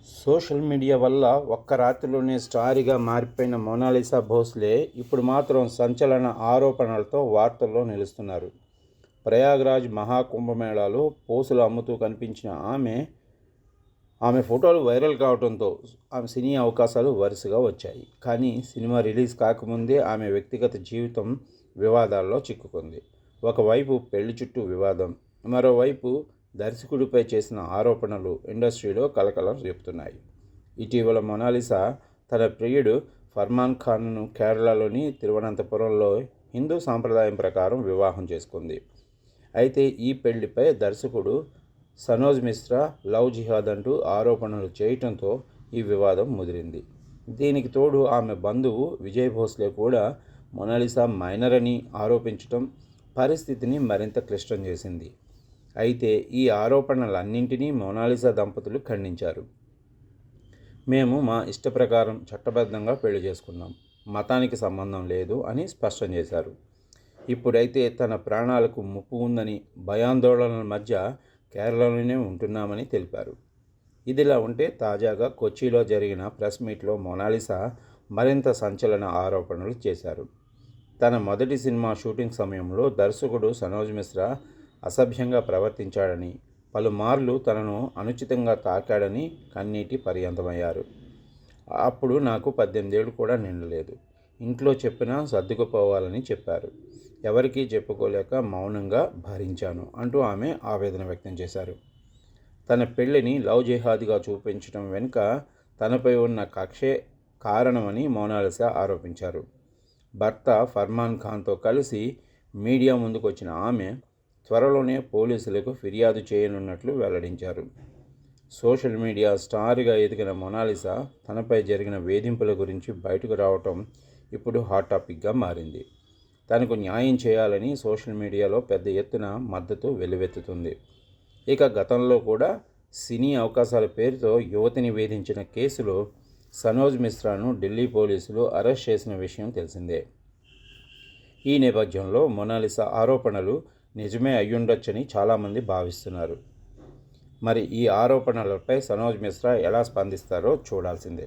Social media వల్ల ఒక్క రాత్రిలోనే స్టార్గా మారిపోయిన మోనాలిసా భోస్లే ఇప్పుడు మాత్రం సంచలన ఆరోపణలతో వార్తల్లో నిలుస్తున్నారు. ప్రయాగ్రాజ్ మహాకుంభమేళాలో పోసులు అమ్ముతూ కనిపించిన ఆమె ఫోటోలు వైరల్ కావడంతో ఆమె సినీ అవకాశాలు వరుసగా వచ్చాయి. కానీ సినిమా రిలీజ్ కాకముందే ఆమె వ్యక్తిగత జీవితం వివాదాల్లో చిక్కుకుంది. ఒకవైపు పెళ్లి చుట్టూ వివాదం, మరోవైపు దర్శకుడిపై చేసిన ఆరోపణలు ఇండస్ట్రీలో కలకలం రేపుతున్నాయి. ఇటీవల మోనాలిసా తన ప్రియుడు ఫర్మాన్ ఖాన్ను కేరళలోని తిరువనంతపురంలో హిందూ సాంప్రదాయం ప్రకారం వివాహం చేసుకుంది. అయితే ఈ పెళ్లిపై దర్శకుడు సనోజ్ మిశ్రా లవ్ జిహాద్ అంటూ ఆరోపణలు చేయటంతో ఈ వివాదం ముదిరింది. దీనికి తోడు ఆమె బంధువు విజయ్ భోస్లే కూడా మోనాలిసా మైనర్ అని ఆరోపించడం పరిస్థితిని మరింత క్లిష్టం చేసింది. అయితే ఈ ఆరోపణలన్నింటినీ మోనాలిసా దంపతులు ఖండించారు. మేము మా ఇష్ట ప్రకారం చట్టబద్ధంగా పెళ్లి చేసుకున్నాం, మతానికి సంబంధం లేదు అని స్పష్టం చేశారు. ఇప్పుడైతే తన ప్రాణాలకు ముప్పు ఉందని భయాందోళనల మధ్య కేరళలోనే ఉంటున్నామని తెలిపారు. ఇదిలా ఉంటే తాజాగా కొచ్చిలో జరిగిన ప్రెస్ మీట్లో మోనాలిసా మరింత సంచలన ఆరోపణలు చేశారు. తన మొదటి సినిమా షూటింగ్ సమయంలో దర్శకుడు సనోజ్ మిశ్రా అసభ్యంగా ప్రవర్తించాడని, పలుమార్లు తనను అనుచితంగా తాకాడని కన్నీటి పర్యంతమయ్యారు. అప్పుడు నాకు 18 ఏళ్ళు కూడా నిండలేదు. ఇంట్లో చెప్పినా సర్దుకుపోవాలని చెప్పారు. ఎవరికీ చెప్పుకోలేక మౌనంగా భరించాను అంటూ ఆమె ఆవేదన వ్యక్తం చేశారు. తన పెళ్లిని లవ్ జిహాద్గా చూపించడం వెనుక తనపై ఉన్న కక్షే కారణమని మోనాలిసా ఆరోపించారు. భర్త ఫర్మాన్ ఖాన్తో కలిసి మీడియా ముందుకు వచ్చిన ఆమె త్వరలోనే పోలీసులకు ఫిర్యాదు చేయనున్నట్లు వెల్లడించారు. సోషల్ మీడియా స్టార్గా ఎదిగిన మోనాలిసా తనపై జరిగిన వేధింపుల గురించి బయటకు రావటం ఇప్పుడు హాట్ టాపిక్గా మారింది. తనకు న్యాయం చేయాలని సోషల్ మీడియాలో పెద్ద ఎత్తున మద్దతు వెల్లువెత్తుతుంది. ఇక గతంలో కూడా సినీ అవకాశాల పేరుతో యువతిని వేధించిన కేసులో సనోజ్ మిశ్రాను ఢిల్లీ పోలీసులు అరెస్ట్ చేసిన విషయం తెలిసిందే. ఈ నేపథ్యంలో మోనాలిసా ఆరోపణలు నిజమే అయ్యుండొచ్చని చాలామంది భావిస్తున్నారు. మరి ఈ ఆరోపణలపై సనోజ్ మిశ్రా ఎలా స్పందిస్తారో చూడాల్సిందే.